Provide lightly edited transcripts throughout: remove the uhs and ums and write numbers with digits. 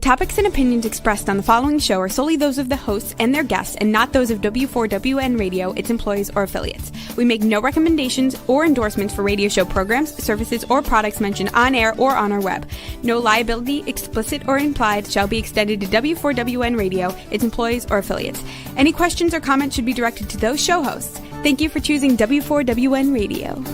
topics and opinions expressed on the following show are solely those of the hosts and their guests and not those of W4WN Radio, its employees, or affiliates. We make no recommendations or endorsements for radio show programs, services, or products mentioned on air or on our web. No liability, explicit or implied, shall be extended to W4WN Radio, its employees, or affiliates. Any questions or comments should be directed to those show hosts. Thank you for choosing W4WN Radio.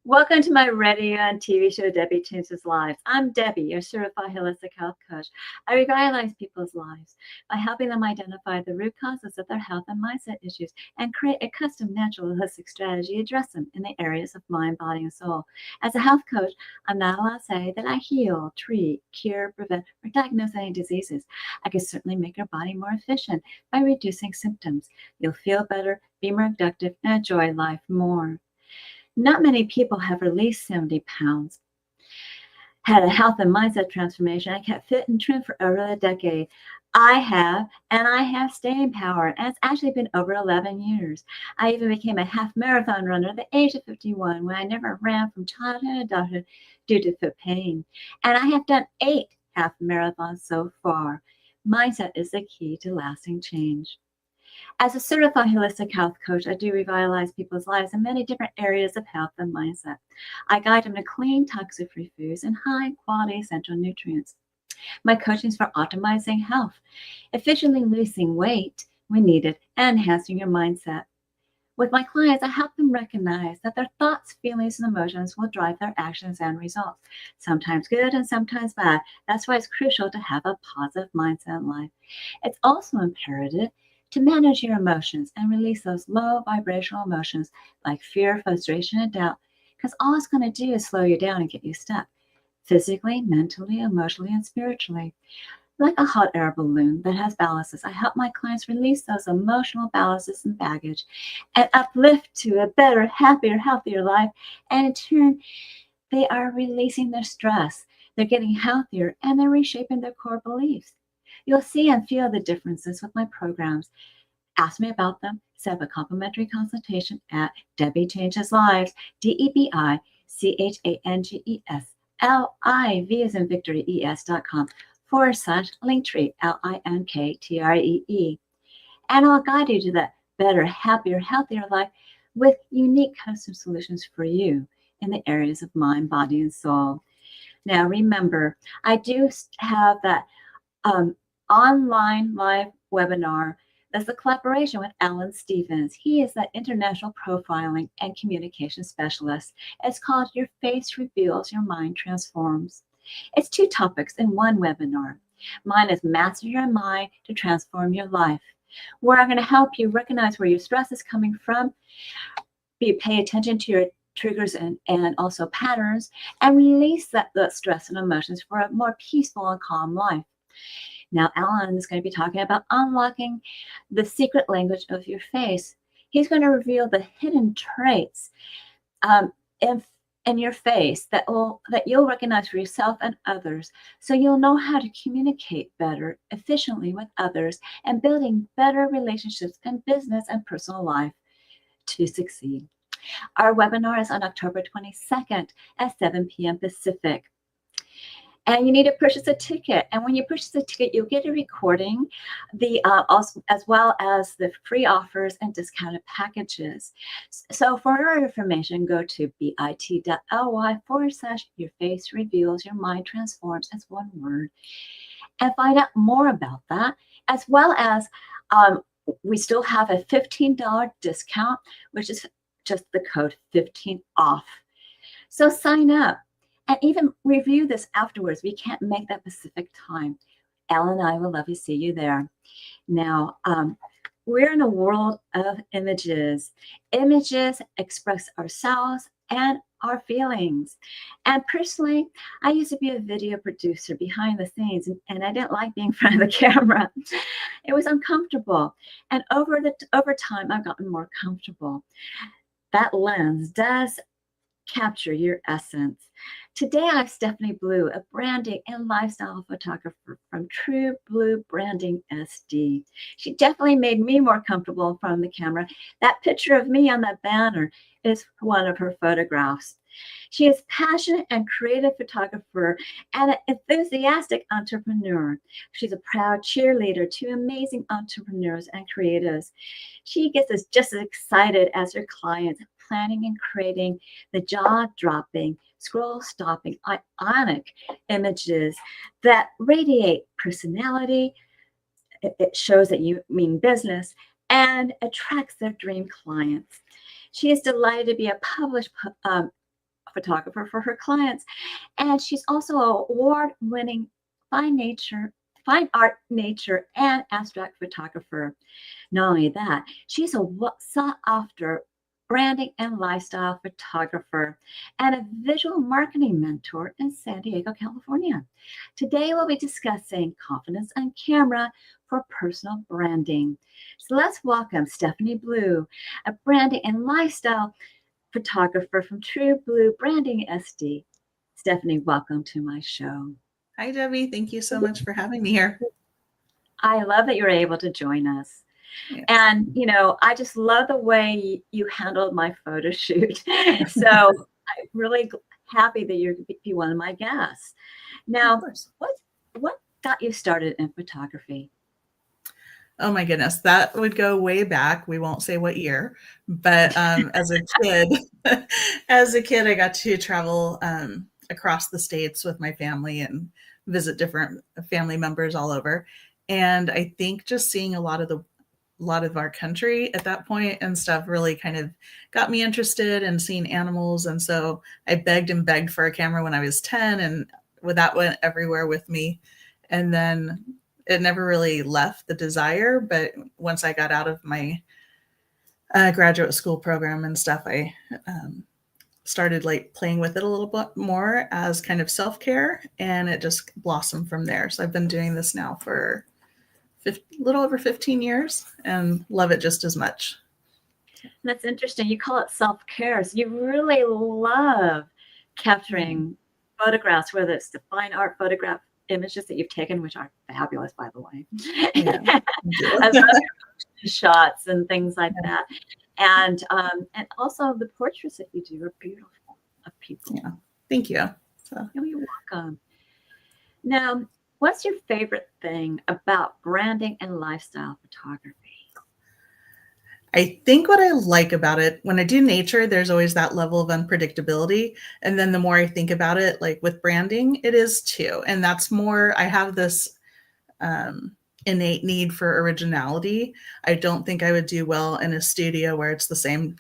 Welcome to my radio and TV show, Debi Changes Lives. I'm Debi, your certified holistic health coach. I revitalize people's lives by helping them identify the root causes of their health and mindset issues and create a custom natural holistic strategy to address them in the areas of mind, body, and soul. As a health coach, I'm not allowed to say that I heal, treat, cure, prevent, or diagnose any diseases. I can certainly make your body more efficient by reducing symptoms. You'll feel better, be more productive, and enjoy life more. Not many people have released 70 pounds, had a health and mindset transformation, and kept fit and trim for over a decade. I have, and I have staying power, and it's actually been over 11 years. I even became a half marathon runner at the age of 51 when I never ran from childhood to adulthood due to foot pain. And I have done 8 half marathons so far. Mindset is the key to lasting change. As a certified holistic health coach, I do revitalize people's lives in many different areas of health and mindset. I guide them to clean, toxic-free foods and high-quality essential nutrients. My coaching is for optimizing health, efficiently losing weight when needed, and enhancing your mindset. With my clients, I help them recognize that their thoughts, feelings, and emotions will drive their actions and results, sometimes good and sometimes bad. That's why it's crucial to have a positive mindset in life. It's also imperative to manage your emotions and release those low vibrational emotions like fear, frustration, and doubt, because all it's going to do is slow you down and get you stuck, physically, mentally, emotionally, and spiritually. Like a hot air balloon that has ballasts, I help my clients release those emotional ballasts and baggage and uplift to a better, happier, healthier life. And in turn, they are releasing their stress. They're getting healthier and they're reshaping their core beliefs. You'll see and feel the differences with my programs. Ask me about them. Set up a complimentary consultation at Debi Changes Lives, DebiChangesLives, as in Victory, ES.com/Linktree, LINKTREE. And I'll guide you to that better, happier, healthier life with unique custom solutions for you in the areas of mind, body, and soul. Now, remember, I do have that online live webinar. That's a collaboration with Alan Stevens. He is that international profiling and communication specialist. It's called Your Face Reveals, Your Mind Transforms. It's 2 topics in one webinar. Mine is Master Your Mind to Transform Your Life, where I'm going to help you recognize where your stress is coming from, pay attention to your triggers and also patterns, and release that stress and emotions for a more peaceful and calm life. Now, Alan is going to be talking about unlocking the secret language of your face. He's going to reveal the hidden traits in your face that you'll recognize for yourself and others, so you'll know how to communicate better, efficiently with others, and building better relationships in business and personal life to succeed. Our webinar is on October 22nd at 7 p.m. Pacific. And you need to purchase a ticket. And when you purchase a ticket, you'll get a recording, also, as well as the free offers and discounted packages. So for more information, go to bit.ly/Your Face Reveals, Your Mind Transforms, as one word, and find out more about that, as well as we still have a $15 discount, which is just the code 15 off. So sign up. And even review this afterwards. We can't make that Pacific time. Ellen and I will love to see you there. Now, we're in a world of images. Images express ourselves and our feelings. And personally, I used to be a video producer behind the scenes, and I didn't like being in front of the camera. It was uncomfortable. And over time, I've gotten more comfortable. That lens does capture your essence. Today, I have Stefanie Blue, a branding and lifestyle photographer from True Blue Branding SD. She definitely made me more comfortable in front of the camera. That picture of me on that banner is one of her photographs. She is passionate and creative photographer and an enthusiastic entrepreneur. She's a proud cheerleader to amazing entrepreneurs and creatives. She gets us just as excited as her clients, planning and creating the jaw-dropping, scroll-stopping, iconic images that radiate personality. It shows that you mean business and attracts their dream clients. She is delighted to be a published photographer for her clients, and she's also an award-winning fine art, nature, and abstract photographer. Not only that, she's a sought-after branding and lifestyle photographer and a visual marketing mentor in San Diego, California. Today, we'll be discussing confidence on camera for personal branding. So let's welcome Stefanie Blue, a branding and lifestyle photographer from True Blue Branding SD. Stefanie, welcome to my show. Hi, Debbie. Thank you so much for having me here. I love that you're able to join us. Yes. And, I just love the way you handled my photo shoot. So I'm really happy that you're going to be one of my guests. Now, what got you started in photography? Oh my goodness, that would go way back. We won't say what year, but as a kid, I got to travel across the states with my family and visit different family members all over. And I think just seeing a lot of our country at that point and stuff really kind of got me interested in seeing animals. And so I begged and begged for a camera when I was 10, and that went everywhere with me. And then it never really left the desire. But once I got out of my graduate school program and stuff, I started playing with it a little bit more as kind of self-care, and it just blossomed from there. So I've been doing this now for a little over 15 years and love it just as much. That's interesting. You call it self-care. So you really love capturing photographs, whether it's the fine art photograph images that you've taken, which are fabulous, by the way. Yeah, shots and things like that. And also the portraits that you do are beautiful of people. Yeah, thank you. So. You're welcome. Now, what's your favorite thing about branding and lifestyle photography? I think what I like about it, when I do nature, there's always that level of unpredictability. And then the more I think about it, like with branding, it is too. And that's more, I have this innate need for originality. I don't think I would do well in a studio where it's the same,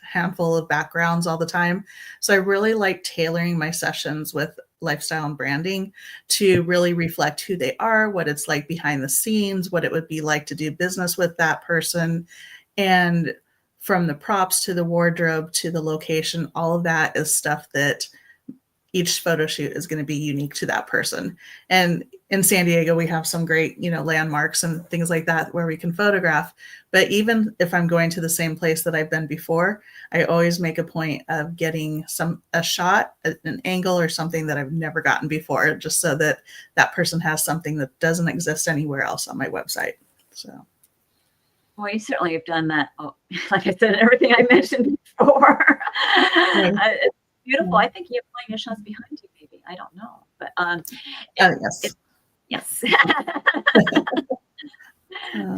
handful of backgrounds all the time. So I really like tailoring my sessions with lifestyle and branding to really reflect who they are, what it's like behind the scenes, what it would be like to do business with that person. And from the props to the wardrobe to the location, all of that is stuff that each photo shoot is going to be unique to that person. And in San Diego, we have some great, landmarks and things like that where we can photograph. But even if I'm going to the same place that I've been before, I always make a point of getting a shot, an angle or something that I've never gotten before, just so that that person has something that doesn't exist anywhere else on my website. So. Well, you certainly have done that. Oh, like I said, everything I mentioned before. It's beautiful. I think you have plenty of shots behind you, maybe. I don't know. But yes. Yes.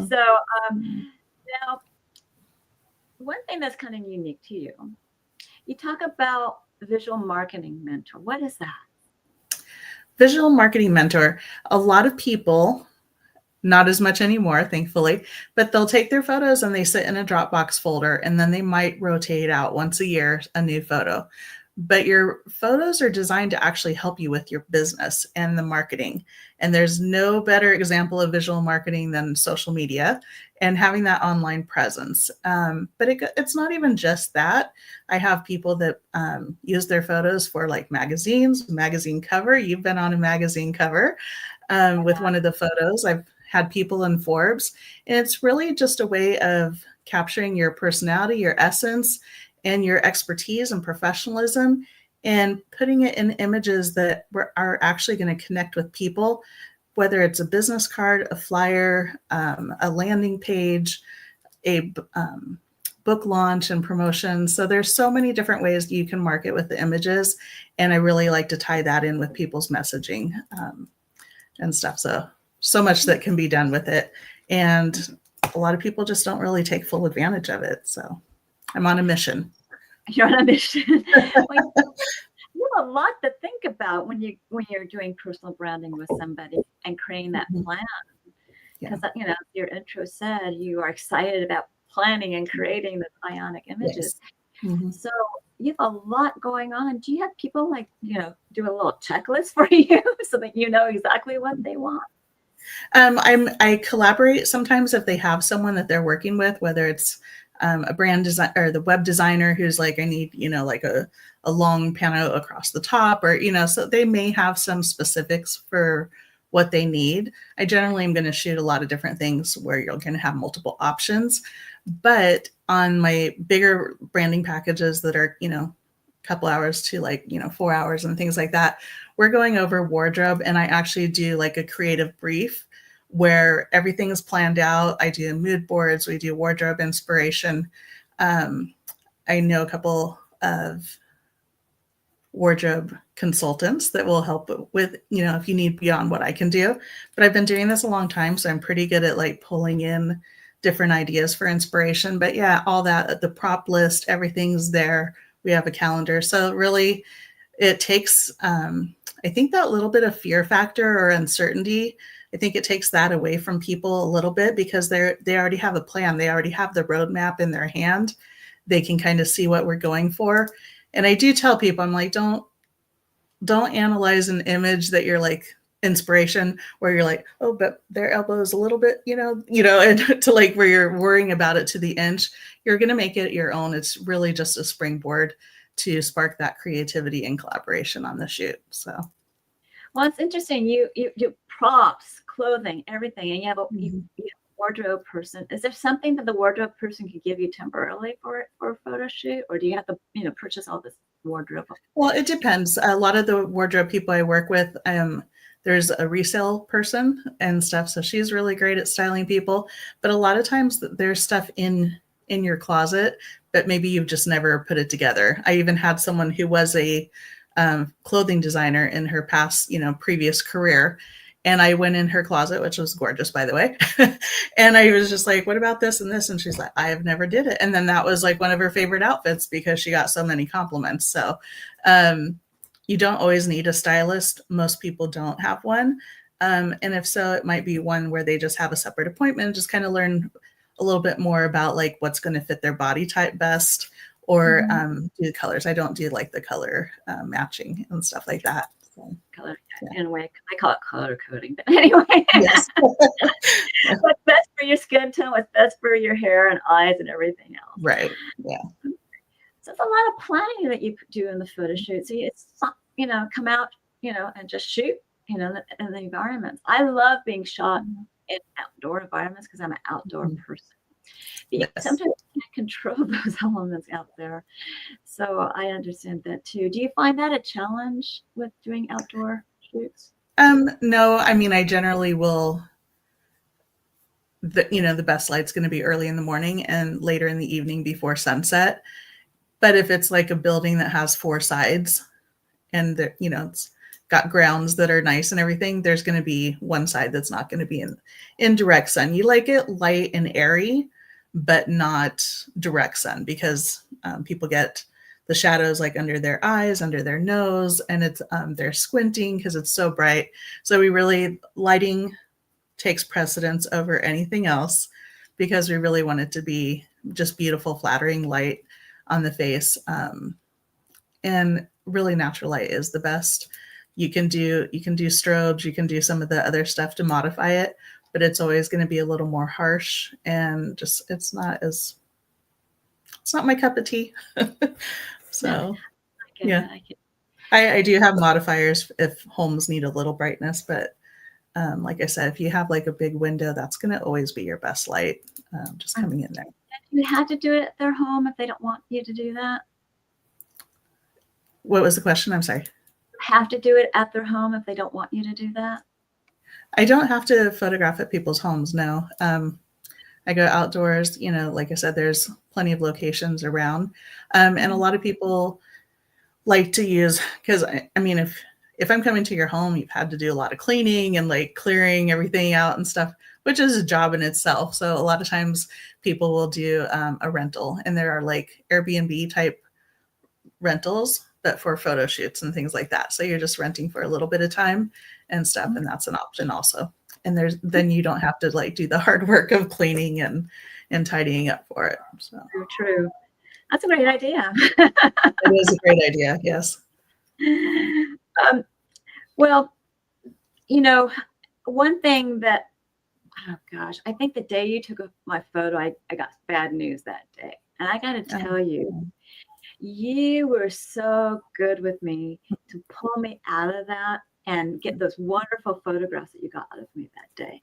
So now, one thing that's kind of unique to you, you talk about visual marketing mentor. What is that? Visual marketing mentor. A lot of people, not as much anymore, thankfully, but they'll take their photos and they sit in a Dropbox folder, and then they might rotate out once a year a new photo. but your photos are designed to actually help you with your business and the marketing. And there's no better example of visual marketing than social media and having that online presence. But it's not even just that. I have people that use their photos for like magazine cover. You've been on a magazine cover with one of the photos. I've had people in Forbes, and it's really just a way of capturing your personality, your essence, and your expertise and professionalism, and putting it in images that are actually going to connect with people, whether it's a business card, a flyer, a landing page, a book launch and promotion. So there's so many different ways you can market with the images. And I really like to tie that in with people's messaging and stuff. So much that can be done with it. And a lot of people just don't really take full advantage of it. So I'm on a mission. You're on a mission. Well, you have a lot to think about when you're doing personal branding with somebody and creating that plan. Because your intro said you are excited about planning and creating the ionic images. Yes. Mm-hmm. So you have a lot going on. Do you have people do a little checklist for you so that you know exactly what they want? I collaborate sometimes if they have someone that they're working with, whether it's a brand design or the web designer who's like, I need, like a long pano across the top, or, so they may have some specifics for what they need. I generally am going to shoot a lot of different things where you're going to have multiple options. But on my bigger branding packages that are, a couple hours to 4 hours and things like that, we're going over wardrobe, and I actually do like a creative brief where everything is planned out. I do mood boards. We do wardrobe inspiration. I know a couple of wardrobe consultants that will help with, if you need beyond what I can do. But I've been doing this a long time, so I'm pretty good at like pulling in different ideas for inspiration. But yeah, all that, the prop list, everything's there. We have a calendar. So really it takes, I think that little bit of fear factor or uncertainty, I think it takes that away from people a little bit, because they already have a plan. They already have the roadmap in their hand. They can kind of see what we're going for. And I do tell people, I'm like, don't analyze an image that you're like inspiration where you're like, oh, but their elbow is a little bit, and to like where you're worrying about it to the inch. You're going to make it your own. It's really just a springboard to spark that creativity and collaboration on the shoot. So, well, it's interesting. You props, clothing, everything, and you have a wardrobe person. Is there something that the wardrobe person could give you temporarily for a photo shoot, or do you have to purchase all this wardrobe? Well, it depends. A lot of the wardrobe people I work with, there's a resale person and stuff, so she's really great at styling people. But a lot of times there's stuff in your closet, but maybe you've just never put it together. I even had someone who was a clothing designer in her past, previous career. And I went in her closet, which was gorgeous, by the way. And I was just like, what about this and this? And she's like, I have never did it. And then that was like one of her favorite outfits because she got so many compliments. So you don't always need a stylist. Most people don't have one. And if so, it might be one where they just have a separate appointment, just kind of learn a little bit more about like what's going to fit their body type best, or do the colors. I don't do like the color matching and stuff like that. So, color in a way, I call it color coding, but anyway. Yes. What's best for your skin tone, what's best for your hair and eyes and everything else. Right. Yeah. So it's a lot of planning that you do in the photo shoot. So it's come out, and just shoot, in the environments. I love being shot in outdoor environments because I'm an outdoor person. But sometimes you can't control those elements out there. So I understand that too. Do you find that a challenge with doing outdoor shoots? No, I mean, I generally will, the best light's going to be early in the morning and later in the evening before sunset. But if it's like a building that has 4 sides and it's got grounds that are nice and everything, there's going to be one side that's not going to be in direct sun. You like it light and airy, but not direct sun, because people get the shadows like under their eyes, under their nose, and it's they're squinting because it's so bright. So lighting takes precedence over anything else, because we really want it to be just beautiful, flattering light on the face. and really natural light is the best. You can do strobes, you can do some of the other stuff to modify it, but it's always going to be a little more harsh, and just it's not my cup of tea. So yeah, I do have modifiers if homes need a little brightness, but like I said, if you have like a big window, that's going to always be your best light, just coming in there. You had to do it at their home if they don't want you to do that? What was the question? I'm sorry. Have to do it at their home if they don't want you to do that? I don't have to photograph at people's homes, no. I go outdoors, like I said, there's plenty of locations around. And a lot of people like to use, because I mean, if I'm coming to your home, you've had to do a lot of cleaning and like clearing everything out and stuff, which is a job in itself. So a lot of times people will do a rental, and there are like Airbnb type rentals, but for photo shoots and things like that. So you're just renting for a little bit of time and stuff. And that's an option also. And then you don't have to like do the hard work of cleaning and tidying up for it. So true. That's a great idea. It is a great idea. Yes. Well, one thing that, oh gosh, I think the day you took my photo, I got bad news that day. And I got to tell you, you were so good with me to pull me out of that and get those wonderful photographs that you got out of me that day.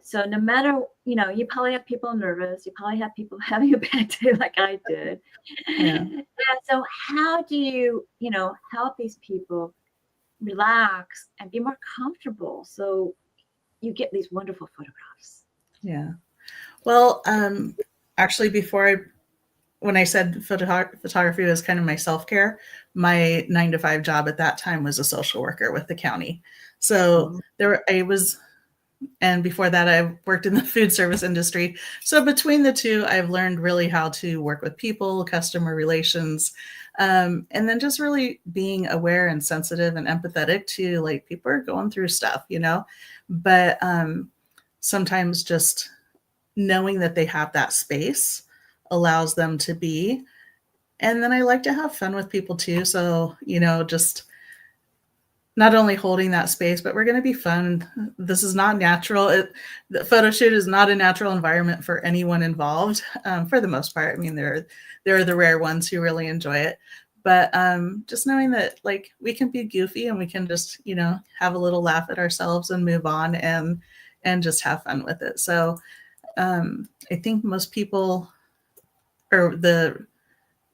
So no matter, you probably have people nervous. You probably have people having a bad day like I did. Yeah. And so how do you, help these people relax and be more comfortable so you get these wonderful photographs? Yeah. Well, actually, when I said photography was kind of my self-care, my 9-to-5 job at that time was a social worker with the county. So and before that, I worked in the food service industry. So between the two, I've learned really how to work with people, customer relations, and then just really being aware and sensitive and empathetic to like people are going through stuff, but sometimes just knowing that they have that space allows them to be. And then I like to have fun with people too. So, just not only holding that space, but we're going to be fun. This is not natural. The photo shoot is not a natural environment for anyone involved, for the most part. I mean, there are the rare ones who really enjoy it, but just knowing that like we can be goofy and we can just, have a little laugh at ourselves and move on and just have fun with it. So I think most people, or the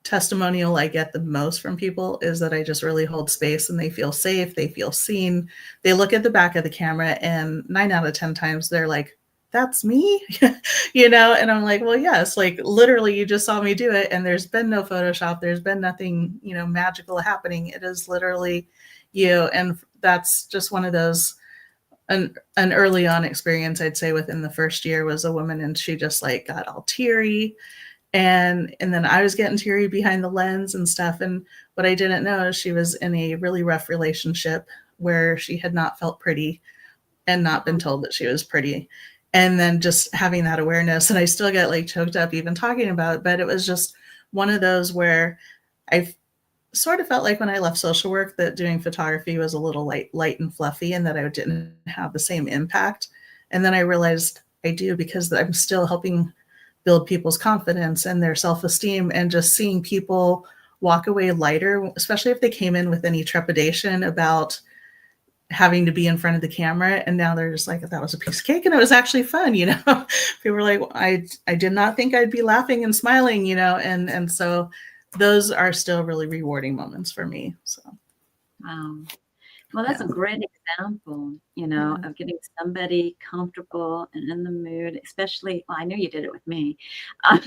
testimonial I get the most from people is that I just really hold space and they feel safe, they feel seen. They look at the back of the camera and 9 out of 10 times they're like, that's me, and I'm like, well, yes, like literally you just saw me do it and there's been no Photoshop, there's been nothing, magical happening. It is literally you. And that's just one of those, an early on experience, I'd say within the first year, was a woman and she just like got all teary. And then I was getting teary behind the lens and stuff. And what I didn't know is she was in a really rough relationship where she had not felt pretty and not been told that she was pretty. And then just having that awareness, and I still get like choked up even talking about it, but it was just one of those where I sort of felt like when I left social work that doing photography was a little light and fluffy and that I didn't have the same impact. And then I realized I do, because I'm still helping build people's confidence and their self-esteem, and just seeing people walk away lighter, especially if they came in with any trepidation about having to be in front of the camera. And now they're just like, that was a piece of cake and it was actually fun. People were like, I did not think I'd be laughing and smiling, and so those are still really rewarding moments for me. So. Wow. Well, that's a great example, of getting somebody comfortable and in the mood, especially, well, I knew you did it with me. But,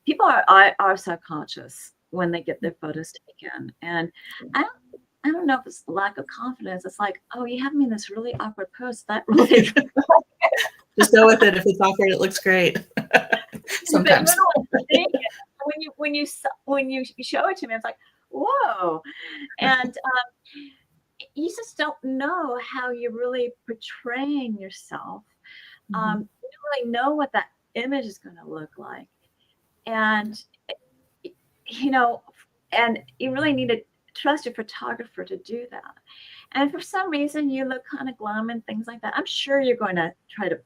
people are subconscious when they get their photos taken. And I don't know if it's lack of confidence. It's like, oh, you have me in this really awkward pose. That really just go with it. If it's awkward, it looks great. Sometimes. When you show it to me, it's like, whoa. And you just don't know how you're really portraying yourself. You don't really know what that image is going to look like. And, you know, and you really need to trust your photographer to do that. And if for some reason you look kind of glum and things like that, I'm sure you're going to try to,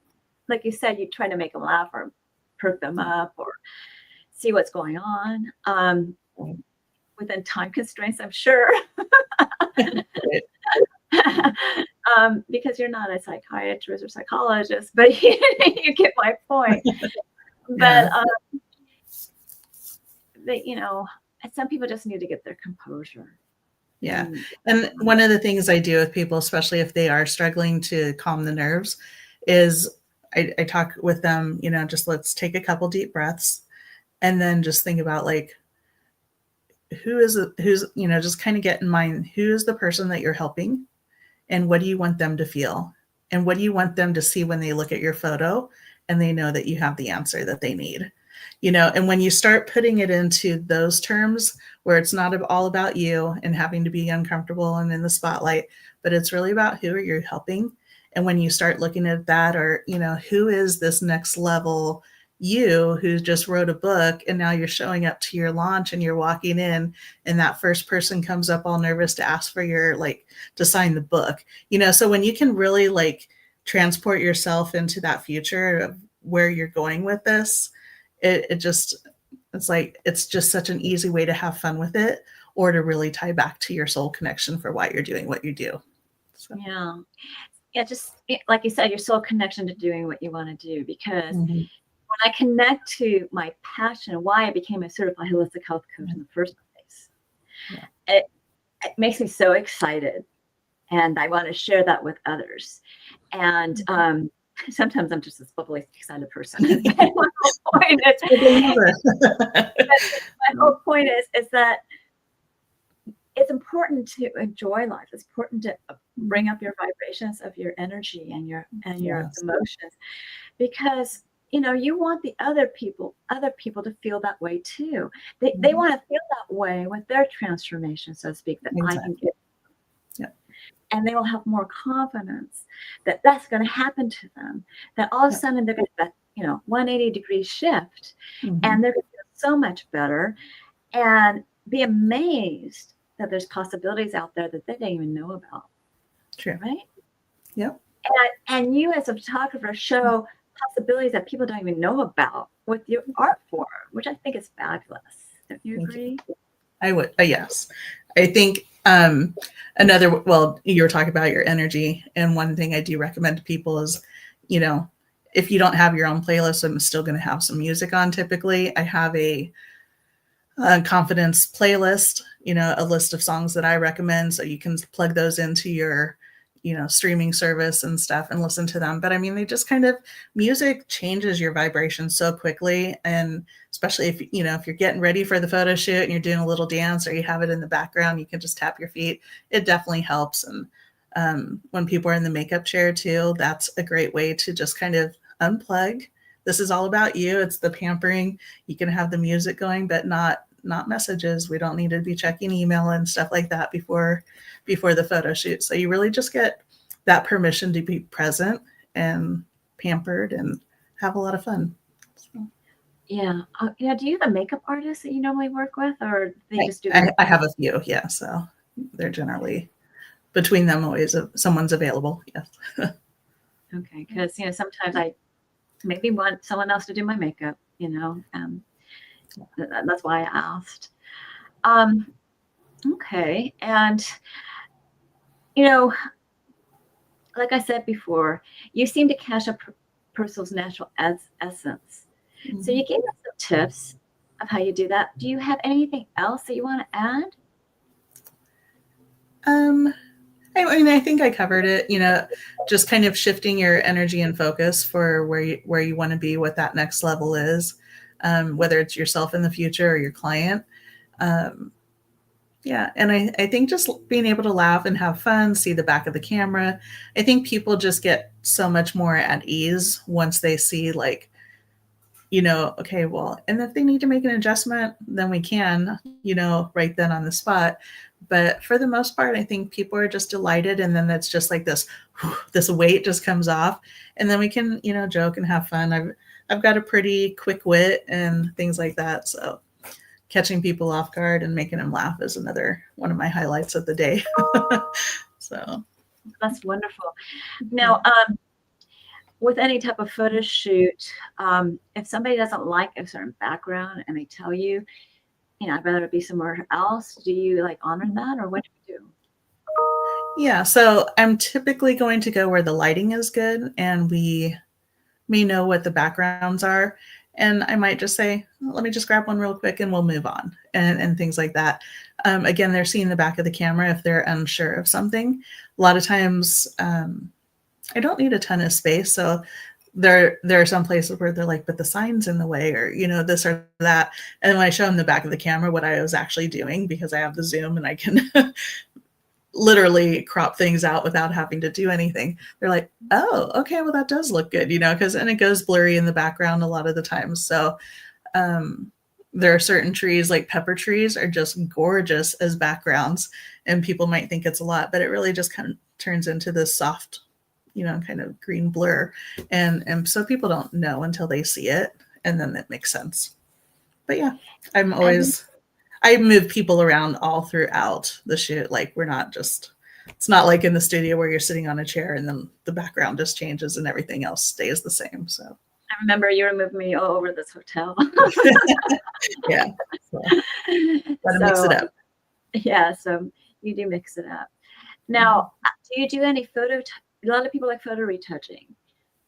like you said, you try to make them laugh or perk them up or see what's going on within time constraints, I'm sure. Because you're not a psychiatrist or psychologist, but you get my point. But you know, some people just need to get their composure. Yeah. And one of the things I do with people, especially if they are struggling to calm the nerves, is I talk with them, you know, just let's take a couple deep breaths and then just think about like, who's, you know, just kind of get in mind, who is the person that you're helping and what do you want them to feel? And what do you want them to see when they look at your photo and they know that you have the answer that they need? You know, and when you start putting it into those terms where it's not all about you and having to be uncomfortable and in the spotlight, but it's really about who are you helping. And when you start looking at that, or, you know, who is this next level you who just wrote a book and now you're showing up to your launch and you're walking in and that first person comes up all nervous to ask for your, like, to sign the book, you know. So when you can really like transport yourself into that future of where you're going with this, it's just such an easy way to have fun with it or to really tie back to your soul connection for why you're doing what you do. So. Yeah, just like you said, your soul connection to doing what you want to do, because when I connect to my passion, why I became a certified holistic health coach in the first place, it makes me so excited, and I want to share that with others. And sometimes I'm just this bubbly, excited person. My whole point is that it's important to enjoy life. It's important to bring up your vibrations of your energy and your emotions, because you know you want the other people to feel that way too. They want to feel that way with their transformation, so to speak, that I can get. And they will have more confidence that that's going to happen to them, that all of a sudden they're going to, 180-degree shift, and they're going to feel so much better and be amazed that there's possibilities out there that they didn't even know about. True. Right? Yep. And you as a photographer show possibilities that people don't even know about with your art form, which I think is fabulous. Don't you agree? I would. Yes. I think you were talking about your energy. And one thing I do recommend to people is, you know, if you don't have your own playlist, I'm still going to have some music on. Typically, I have a confidence playlist, you know, a list of songs that I recommend. So you can plug those into your, you know, streaming service and stuff and listen to them. But I mean, they just kind of, music changes your vibration so quickly. And especially if, you know, if you're getting ready for the photo shoot and you're doing a little dance or you have it in the background, you can just tap your feet. It definitely helps. And when people are in the makeup chair too, that's a great way to just kind of unplug. This is all about you. It's the pampering. You can have the music going, but not messages. We don't need to be checking email and stuff like that before the photo shoot. So you really just get that permission to be present and pampered and have a lot of fun. So. Yeah. Do you have a makeup artist that you normally work with, or they just do? I have a few. Yeah. So they're generally between them always someone's available. Yes. Okay. Because, you know, sometimes I maybe want someone else to do my makeup, you know, that's why I asked. Okay. And, you know, like I said before, you seem to catch a person's natural essence. So you gave us some tips of how you do that. Do you have anything else that you want to add? I mean, I think I covered it, you know, just kind of shifting your energy and focus for where you want to be, what that next level is, whether it's yourself in the future or your client. Yeah. And I think just being able to laugh and have fun, see the back of the camera. I think people just get so much more at ease once they see, like, okay, well, and if they need to make an adjustment, then we can, right then on the spot. But for the most part, I think people are just delighted. And then that's just like this weight just comes off, and then we can, joke and have fun. I've got a pretty quick wit and things like that. So catching people off guard and making them laugh is another one of my highlights of the day. So that's wonderful. Now, with any type of photo shoot, if somebody doesn't like a certain background and they tell you, I'd rather it be somewhere else, do you like honor that, or what do you do? Yeah, so I'm typically going to go where the lighting is good and we may know what the backgrounds are. And I might just say, let me just grab one real quick and we'll move on, and things like that. Again, they're seeing the back of the camera if they're unsure of something. A lot of times, I don't need a ton of space. So there are some places where they're like, but the sign's in the way, or, this or that. And when I show them the back of the camera, what I was actually doing, because I have the zoom and I can literally crop things out without having to do anything, they're like, oh, okay, well, that does look good, and it goes blurry in the background a lot of the times. So there are certain trees, like pepper trees, are just gorgeous as backgrounds, and people might think it's a lot, but it really just kind of turns into this soft, kind of green blur. And so people don't know until they see it, and then it makes sense. But yeah, I move people around all throughout the shoot. Like it's not like in the studio where you're sitting on a chair and then the background just changes and everything else stays the same. So I remember you were moving me all over this hotel. Yeah. So, gotta mix it up. Yeah, so you do mix it up. Now, do you do any a lot of people like photo retouching,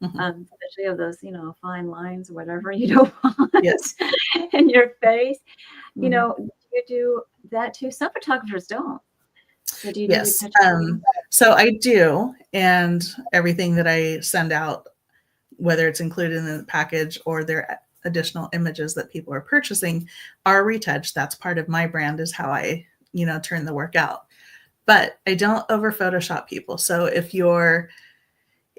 especially of those, fine lines or whatever you don't want in your face. Do you do that too? Some photographers don't. So do you do retouching? So I do, and everything that I send out, whether it's included in the package or their additional images that people are purchasing, are retouched. That's part of my brand, is how I, turn the work out. But I don't over Photoshop people. So if you're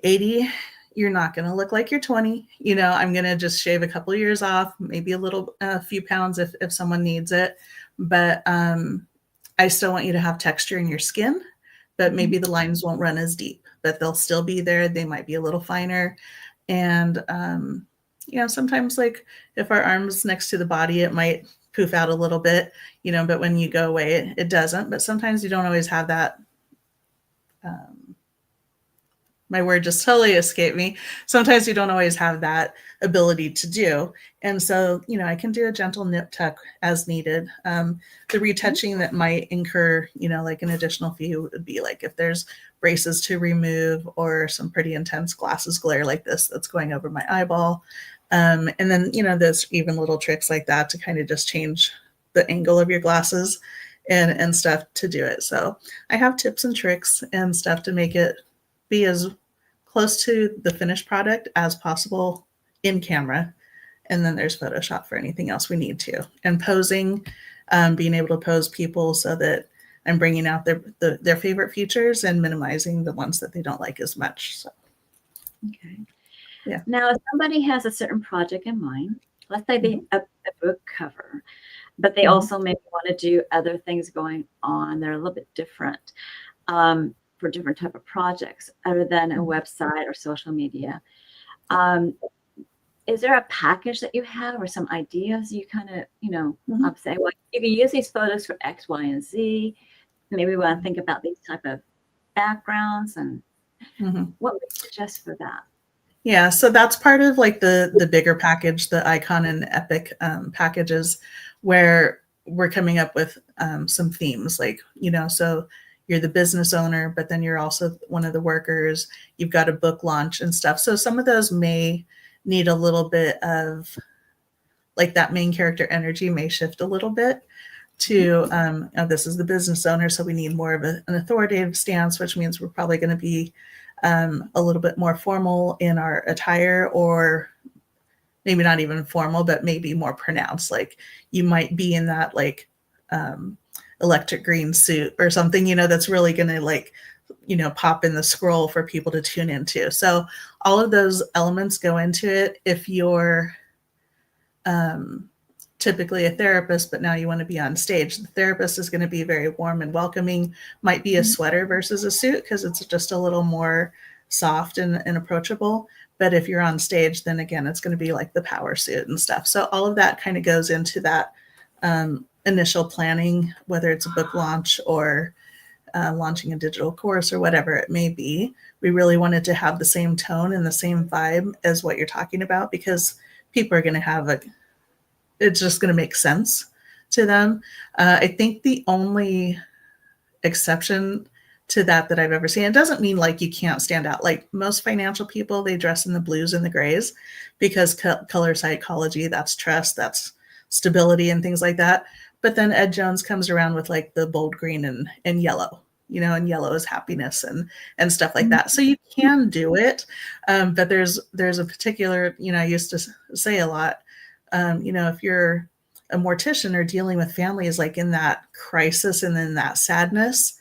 80, you're not going to look like you're 20. I'm going to just shave a couple of years off, maybe a few pounds if someone needs it. But I still want you to have texture in your skin, but maybe the lines won't run as deep, but they'll still be there. They might be a little finer. And, sometimes, like if our arm's next to the body, it might poof out a little bit, but when you go away, it doesn't. But sometimes you don't always have that. My word just totally escaped me. Sometimes you don't always have that ability to do. And so, I can do a gentle nip tuck as needed. The retouching that might incur, like an additional fee would be like if there's braces to remove or some pretty intense glasses glare like this that's going over my eyeball. And then, there's even little tricks like that to kind of just change the angle of your glasses and stuff to do it. So I have tips and tricks and stuff to make it be as close to the finished product as possible in camera. And then there's Photoshop for anything else we need to. And posing, being able to pose people so that I'm bringing out their favorite features and minimizing the ones that they don't like as much. So. Okay. Yeah. Now, if somebody has a certain project in mind, let's say they a book cover, but they also maybe want to do other things going on. They're a little bit different for different type of projects other than a website or social media. Is there a package that you have or some ideas you kind of, say, well, you can use these photos for X, Y, and Z. Maybe we want to think about these type of backgrounds, and what would you suggest for that? Yeah, so that's part of like the bigger package, the icon and epic packages, where we're coming up with some themes, like, so you're the business owner, but then you're also one of the workers, you've got a book launch and stuff. So some of those may need a little bit of like that main character energy may shift a little bit to this is the business owner, so we need more of an authoritative stance, which means we're probably going to be a little bit more formal in our attire, or maybe not even formal, but maybe more pronounced. Like you might be in that like electric green suit or something, that's really going to like, pop in the scroll for people to tune into. So all of those elements go into it. If you're typically a therapist, but now you want to be on stage. The therapist is going to be very warm and welcoming, might be a sweater versus a suit because it's just a little more soft and approachable. But if you're on stage, then again, it's going to be like the power suit and stuff. So all of that kind of goes into that initial planning, whether it's a book launch or launching a digital course or whatever it may be. We really wanted to have the same tone and the same vibe as what you're talking about, because people are going to have it's just going to make sense to them. I think the only exception to that I've ever seen, it doesn't mean like you can't stand out. Like most financial people, they dress in the blues and the grays because color psychology, that's trust, that's stability and things like that. But then Ed Jones comes around with like the bold green and yellow, and yellow is happiness and stuff like that. So you can do it. But there's a particular, I used to say a lot, if you're a mortician or dealing with families like in that crisis and in that sadness,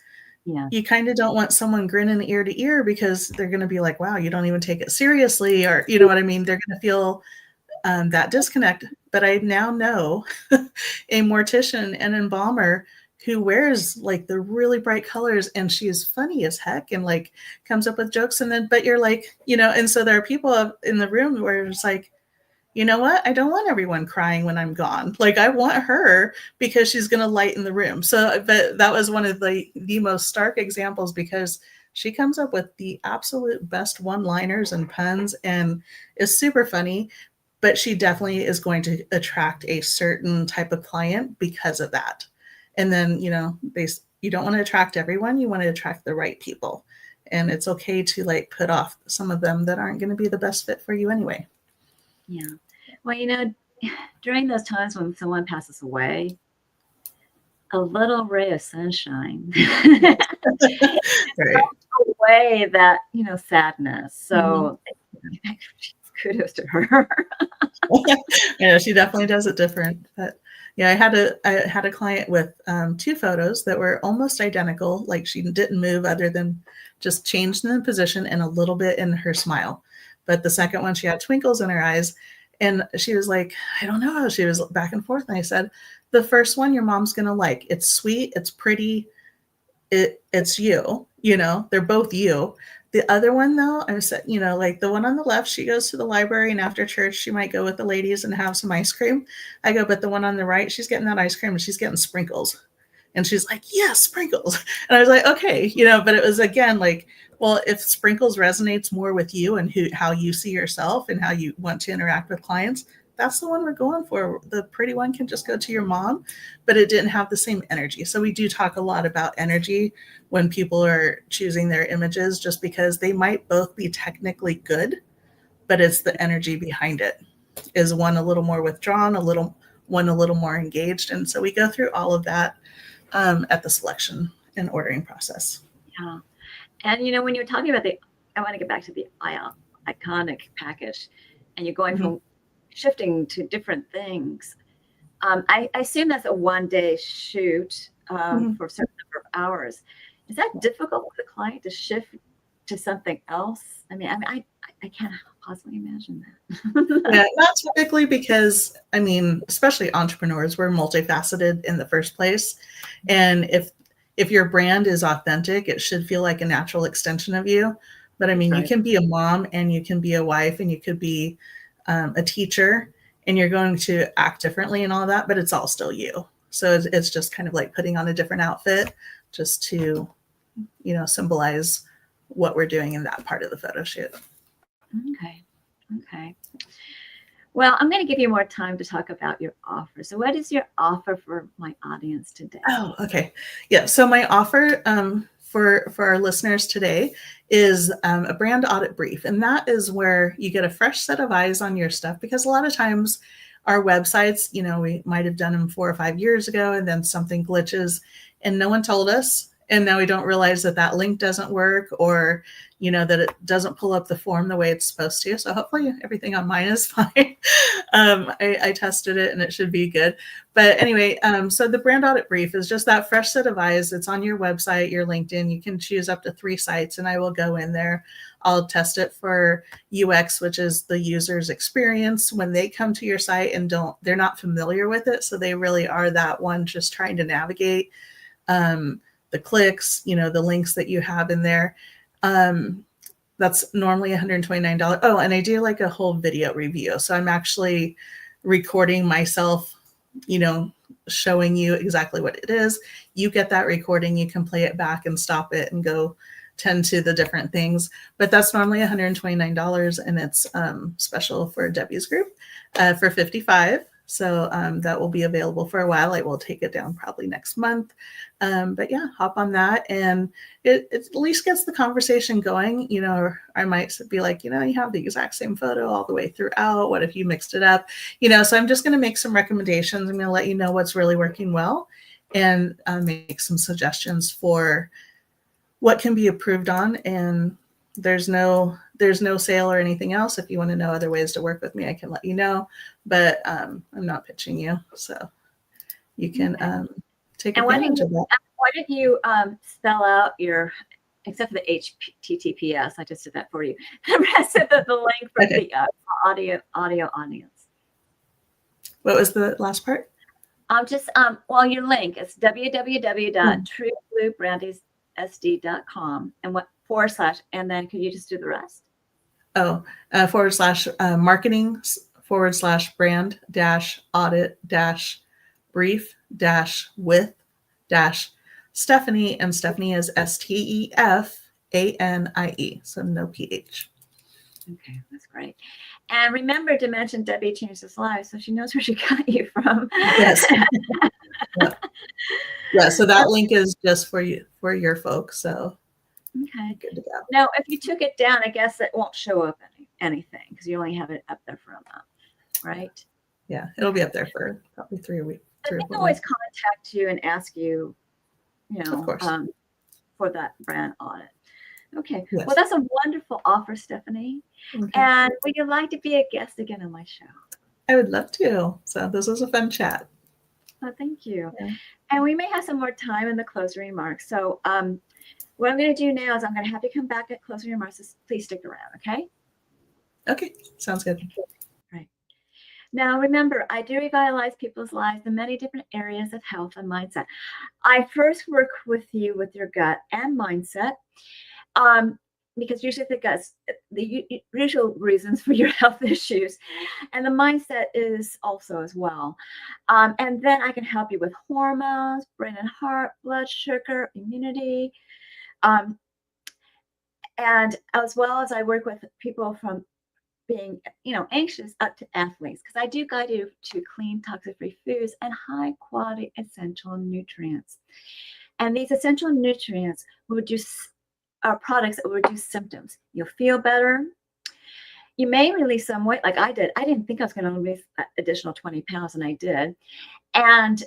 you kind of don't want someone grinning ear to ear, because they're going to be like, wow, you don't even take it seriously. Or, you know what I mean? They're going to feel that disconnect. But I now know a mortician and embalmer who wears like the really bright colors, and she's funny as heck and like comes up with jokes. And then, but you're like, and so there are people in the room where it's like, you know what? I don't want everyone crying when I'm gone. Like I want her because she's going to lighten the room. So, but that was one of the most stark examples, because she comes up with the absolute best one-liners and puns and is super funny, but she definitely is going to attract a certain type of client because of that. And then, you don't want to attract everyone. You want to attract the right people. And it's okay to like put off some of them that aren't going to be the best fit for you anyway. Yeah. Well, during those times when someone passes away, a little ray of sunshine right. away that, sadness. So kudos to her. Yeah, she definitely does it different. But yeah, I had a client with 2 photos that were almost identical. Like she didn't move other than just changed in the position and a little bit in her smile. But the second one, she had twinkles in her eyes. And she was like, I don't know. She was back and forth. And I said, the first one your mom's going to like. It's sweet. It's pretty. It's you, they're both you. The other one though, I said, like the one on the left, she goes to the library and after church, she might go with the ladies and have some ice cream. I go, but the one on the right, she's getting that ice cream and she's getting sprinkles. And she's like, yeah, sprinkles. And I was like, okay, but it was again, like, well, if sprinkles resonates more with you and how you see yourself and how you want to interact with clients, that's the one we're going for. The pretty one can just go to your mom, but it didn't have the same energy. So we do talk a lot about energy when people are choosing their images, just because they might both be technically good, but it's the energy behind it. Is one a little more withdrawn, one a little more engaged? And so we go through all of that at the selection and ordering process. Yeah. And, when you're talking about I want to get back to the iconic package, and you're going from shifting to different things. I assume that's a one-day shoot for a certain number of hours. Is that difficult for the client to shift to something else? I mean, I can't possibly imagine that. Yeah, not typically, because especially entrepreneurs, we're multifaceted in the first place. And if your brand is authentic, it should feel like a natural extension of you. But right. You can be a mom and you can be a wife and you could be a teacher, and you're going to act differently and all of that, but it's all still you. So it's just kind of like putting on a different outfit just to, symbolize what we're doing in that part of the photo shoot. Okay. Well, I'm going to give you more time to talk about your offer. So what is your offer for my audience today? Oh, okay. Yeah. So my offer for our listeners today is a brand audit brief. And that is where you get a fresh set of eyes on your stuff, because a lot of times our websites, we might have done them 4 or 5 years ago, and then something glitches and no one told us. And now we don't realize that link doesn't work, or, that it doesn't pull up the form the way it's supposed to. So hopefully everything on mine is fine. I tested it and it should be good. But anyway, so the brand audit brief is just that fresh set of eyes. It's on your website, your LinkedIn. You can choose up to 3 sites, and I will go in there. I'll test it for UX, which is the user's experience when they come to your site and they're not familiar with it. So they really are that one just trying to navigate the clicks, the links that you have in there. That's normally $129. Oh, and I do like a whole video review. So I'm actually recording myself, showing you exactly what it is. You get that recording, you can play it back and stop it and go tend to the different things. But that's normally $129, and it's special for Debi's group for $55. So that will be available for a while. I will take it down probably next month. But yeah, hop on that, and it at least gets the conversation going. Or I might be like, you have the exact same photo all the way throughout. What if you mixed it up? So I'm just going to make some recommendations. I'm going to let you know what's really working well, and make some suggestions for what can be approved on. And there's no sale or anything else. If you want to know other ways to work with me, I can let you know, but I'm not pitching you, so you can take advantage of that. Why don't you spell out your, except for the HTTPS, I just did that for you, the rest of the link for the audio audience. What was the last part? Your link is www.truebluebrandysd.com and what / and then could you just do the rest? /marketing /brand -audit -brief -with Stefanie, and Stefanie is STEFANIE, so no PH. Okay, that's great. And remember to mention Debi Changes Lives, so she knows where she got you from. Yes. Yeah, so that link is just for you, for your folks. So okay, good to go. Now, if you took it down, I guess it won't show up anything because you only have it up there for a month, right? Yeah, it'll be up there for probably 3 weeks. They can always contact you and ask you, of course, for that brand audit. Okay. Yes. Well, that's a wonderful offer, Stefanie. Okay. And would you like to be a guest again on my show? I would love to. So this was a fun chat. Oh, thank you. Yeah. And we may have some more time in the closing remarks. So what I'm going to do now is I'm going to have you come back at closing remarks. So please stick around, okay? Okay. Sounds good. Right. Now, remember, I do revitalize people's lives in many different areas of health and mindset. I first work with you with your gut and mindset. Because usually the gut's the usual reasons for your health issues, and the mindset is also as well. And then I can help you with hormones, brain and heart, blood sugar, immunity, and as well as I work with people from being, anxious up to athletes, because I do guide you to clean, toxic-free foods and high-quality essential nutrients. And these essential nutrients will are products that will reduce symptoms. You'll feel better. You may release some weight like I did. I didn't think I was going to release an additional 20 pounds, and I did. And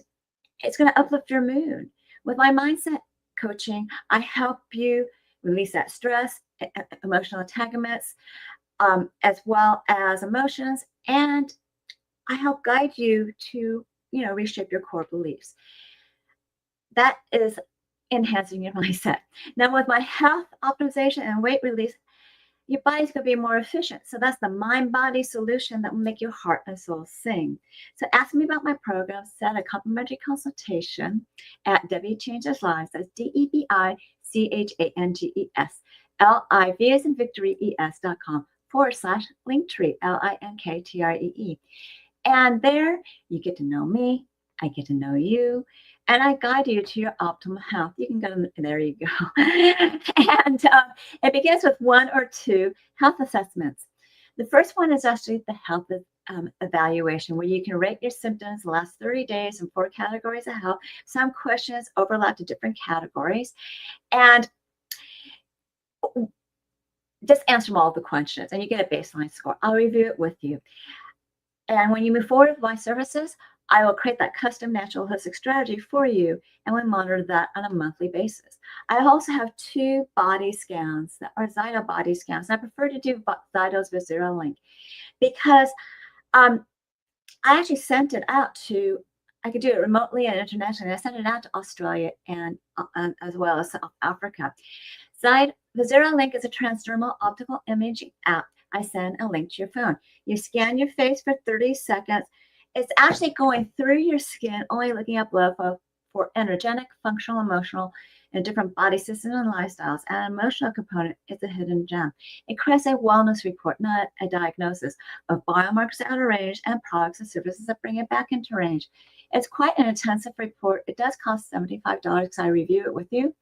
it's going to uplift your mood. With my mindset coaching, I help you release that stress, emotional entanglements, as well as emotions. And I help guide you to, reshape your core beliefs. That is enhancing your mindset. Now, with my health optimization and weight release, your body's going to be more efficient. So that's the mind-body solution that will make your heart and soul sing. So ask me about my program, set a complimentary consultation at Debi Changes Lives. That's DEBICHANGES LIV as in victory ES.com /Linktree LINKTREE. And there you get to know me, I get to know you, and I guide you to your optimal health. You can go, there you go. And it begins with 1 or 2 health assessments. The first one is actually the health evaluation, where you can rate your symptoms the last 30 days in 4 categories of health. Some questions overlap to different categories. And just answer all the questions, and you get a baseline score. I'll review it with you. And when you move forward with my services, I will create that custom natural holistic strategy for you, and we monitor that on a monthly basis. I also have 2 body scans that are Zyto body scans. And I prefer to do Zytos with 0 link because I actually sent it out to, I could do it remotely and internationally. I sent it out to Australia and as well as South Africa. The Zero Link is a transdermal optical imaging app. I send a link to your phone. You scan your face for 30 seconds. It's actually going through your skin, only looking at blood flow for energetic, functional, emotional, and different body systems and lifestyles. And an emotional component is a hidden gem. It creates a wellness report, not a diagnosis, of biomarkers out of range and products and services that bring it back into range. It's quite an intensive report. It does cost $75 because I review it with you.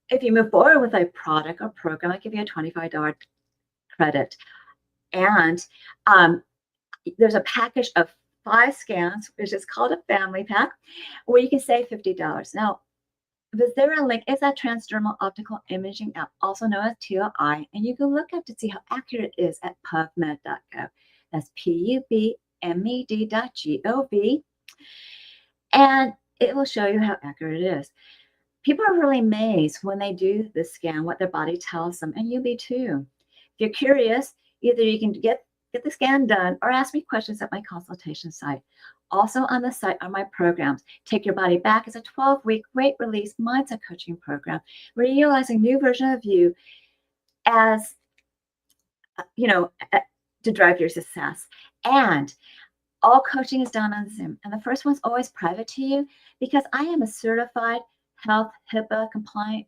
If you move forward with a product or program, I give you a $25 credit. And there's a package of 5 scans, which is called a family pack, where you can save $50. Now, the Zero Link is a transdermal optical imaging app, also known as TOI, and you can look up to see how accurate it is at pubmed.gov. That's pubmed.gov, and it will show you how accurate it is. People are really amazed when they do the scan, what their body tells them, and you'll be too. If you're curious, either you can get the scan done or ask me questions at my consultation site. Also on the site are my programs. Take Your Body Back is a 12-week weight release mindset coaching program where you're utilizing a new version of you as, to drive your success. And all coaching is done on Zoom. And the first one's always private to you because I am a certified health HIPAA compliant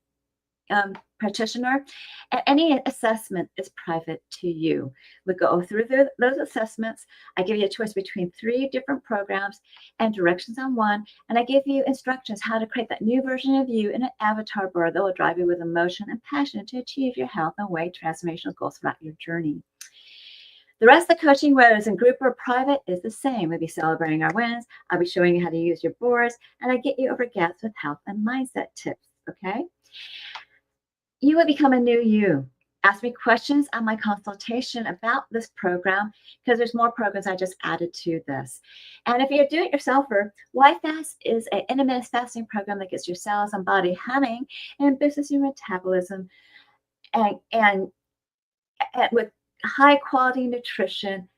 practitioner, and any assessment is private to you. We go through those assessments. I give you a choice between 3 different programs and directions on one, and I give you instructions how to create that new version of you in an avatar board that will drive you with emotion and passion to achieve your health and weight transformational goals throughout your journey. The rest of the coaching, whether it's in group or private, is the same. We'll be celebrating our wins. I'll be showing you how to use your boards, and I get you over gaps with health and mindset tips, okay? You will become a new you. Ask me questions on my consultation about this program because there's more programs I just added to this. And if you're a do-it-yourselfer, YFast is an intermittent fasting program that gets your cells and body humming and boosts your metabolism and with high-quality nutrition,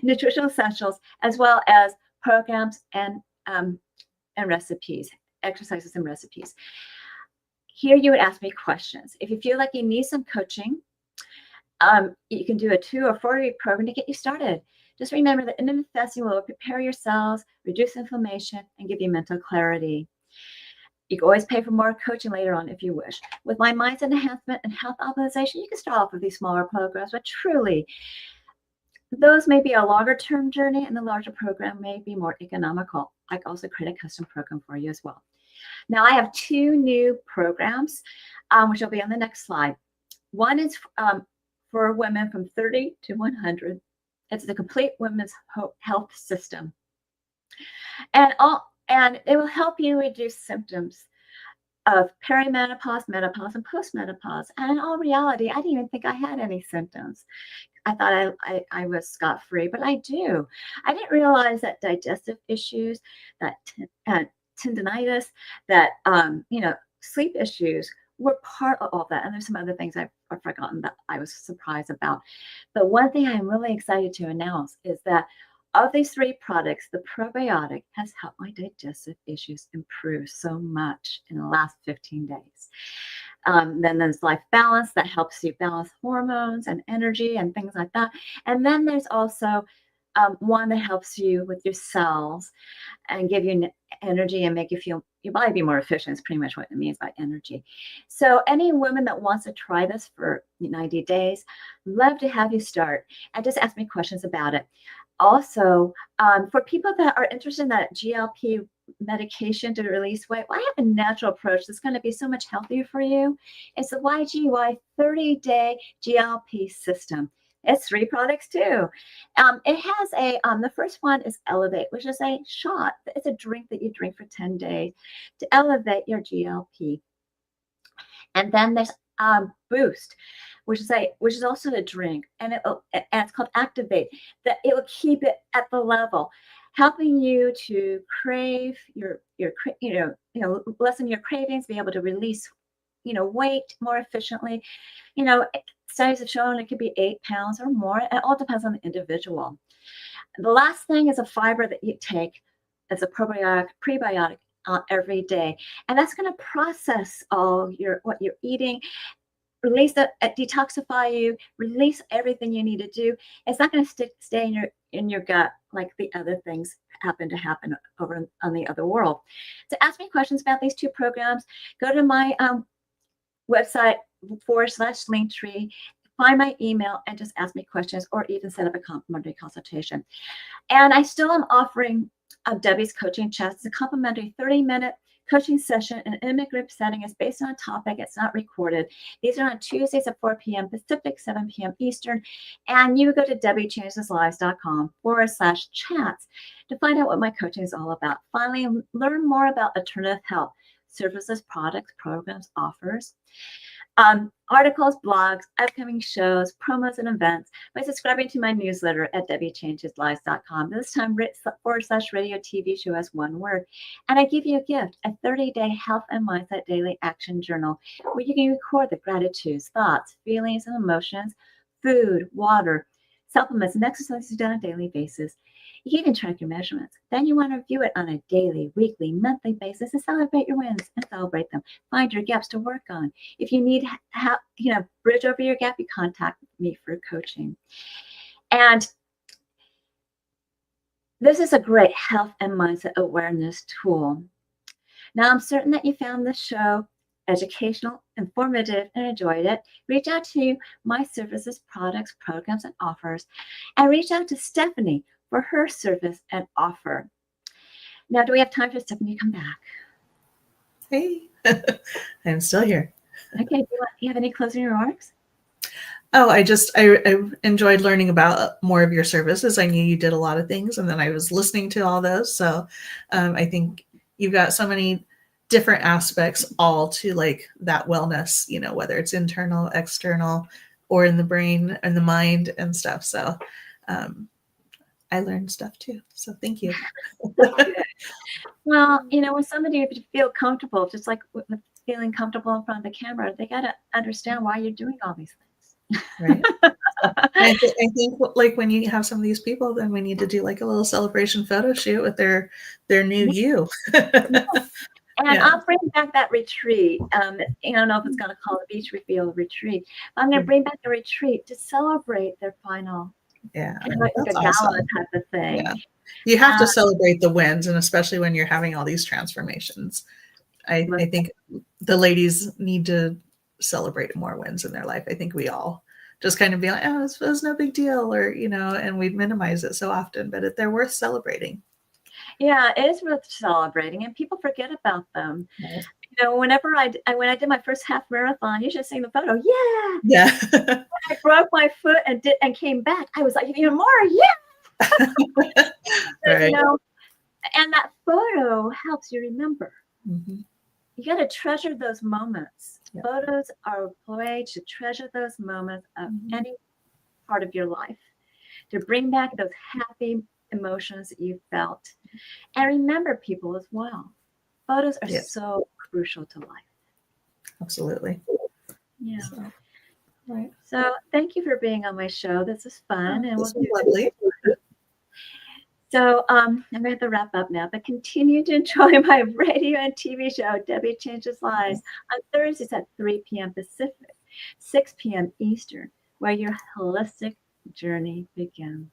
nutritional essentials, as well as programs and recipes, exercises and recipes. Here you would ask me questions. If you feel like you need some coaching, you can do a 2 or 4-week program to get you started. Just remember that intermittent fasting will prepare your cells, reduce inflammation, and give you mental clarity. You can always pay for more coaching later on if you wish. With my mindset enhancement and health optimization, you can start off with these smaller programs, but truly, those may be a longer term journey and the larger program may be more economical. I can also create a custom program for you as well. Now I have 2 new programs, which will be on the next slide. One is for women from 30 to 100. It's the complete women's health system. And it will help you reduce symptoms of perimenopause, menopause, and postmenopause. And in all reality, I didn't even think I had any symptoms. I thought I was scot-free, but I do. I didn't realize that digestive issues, that tendinitis, that sleep issues were part of all that. And there's some other things I've forgotten that I was surprised about. But one thing I'm really excited to announce is that of these 3 products, the probiotic has helped my digestive issues improve so much in the last 15 days. Then there's Life Balance that helps you balance hormones and energy and things like that. And then there's also one that helps you with your cells and give you energy and make you feel your body be more efficient. Is pretty much what it means by energy. So any woman that wants to try this for 90 days, love to have you start and just ask me questions about it. Also, for people that are interested in that GLP medication to release weight, well, I have a natural approach that's going to be so much healthier for you. It's the YGY 30-day GLP system. It's 3 products too. It has the first one is Elevate, which is a shot. It's a drink that you drink for 10 days to elevate your GLP. And then there's Boost, which is also a drink, and it's called Activate. That it will keep it at the level, helping you to crave your lessen your cravings, be able to release weight more efficiently. Studies have shown it could be 8 pounds or more. It all depends on the individual. The last thing is a fiber that you take as a prebiotic every day. And that's going to process all what you're eating, release detoxify you, release everything you need to do. It's not going to stay in your gut like the other things happen over on the other world. So ask me questions about these 2 programs. Go to my website /Linktree, find my email and just ask me questions, or even set up a complimentary consultation. And I still am offering Debi's coaching chats. It's a complimentary 30-minute coaching session in an intimate group setting. Is based on a topic. It's not recorded. These are on Tuesdays at 4 p.m. Pacific, 7 p.m. Eastern. And you would go to debichangeslives.com/chats to find out what my coaching is all about. Finally, learn more about alternative health services, products, programs, offers, articles, blogs, upcoming shows, promos, and events by subscribing to my newsletter at debichangeslives.com. This time, /radio TV show as one word. And I give you a gift, a 30-day health and mindset daily action journal where you can record the gratitudes, thoughts, feelings, and emotions, food, water, supplements, and exercises done on a daily basis. You can even track your measurements. Then you want to review it on a daily, weekly, monthly basis and celebrate your wins and celebrate them. Find your gaps to work on. If you need bridge over your gap, you contact me for coaching. And this is a great health and mindset awareness tool. Now, I'm certain that you found this show educational, informative, and enjoyed it. Reach out to my services, products, programs, and offers, and reach out to Stefanie for her service and offer. Now, do we have time for Stefanie to come back? Hey, I'm still here. Okay, do you have any closing remarks? Oh, I enjoyed learning about more of your services. I knew you did a lot of things, and then I was listening to all those. So I think you've got so many different aspects all to like that wellness, whether it's internal, external, or in the brain and the mind and stuff. So I learned stuff too. So thank you. Well, when somebody feels comfortable, just like with feeling comfortable in front of the camera, they got to understand why you're doing all these things. Right. I think like when you have some of these people, then we need to do like a little celebration photo shoot with their new you. And I'll bring back that retreat. I don't know if it's going to call a beach reveal retreat. But I'm going to bring back the retreat to celebrate their final, like a gala type of thing. Yeah. You have to celebrate the wins, and especially when you're having all these transformations. I think the ladies need to celebrate more wins in their life. I think we all just kind of be like, oh, it was no big deal, or, and we minimize it so often, but they're worth celebrating. Yeah, it is worth celebrating, and people forget about them. Right. Whenever when I did my first half marathon, you should have seen the photo. Yeah. When I broke my foot and came back, I was like, even more, Right. And that photo helps you remember. Mm-hmm. You got to treasure those moments. Yep. Photos are a way to treasure those moments of any part of your life, to bring back those happy emotions that you felt, and remember people as well. Photos are so crucial to life. Absolutely. Yeah. Right. So thank you for being on my show. This is fun, and this was lovely. So I'm going to have to wrap up now, but continue to enjoy my radio and TV show, Debi Changes Lives, on Thursdays at 3 p.m. Pacific, 6 p.m. Eastern, where your holistic journey begins.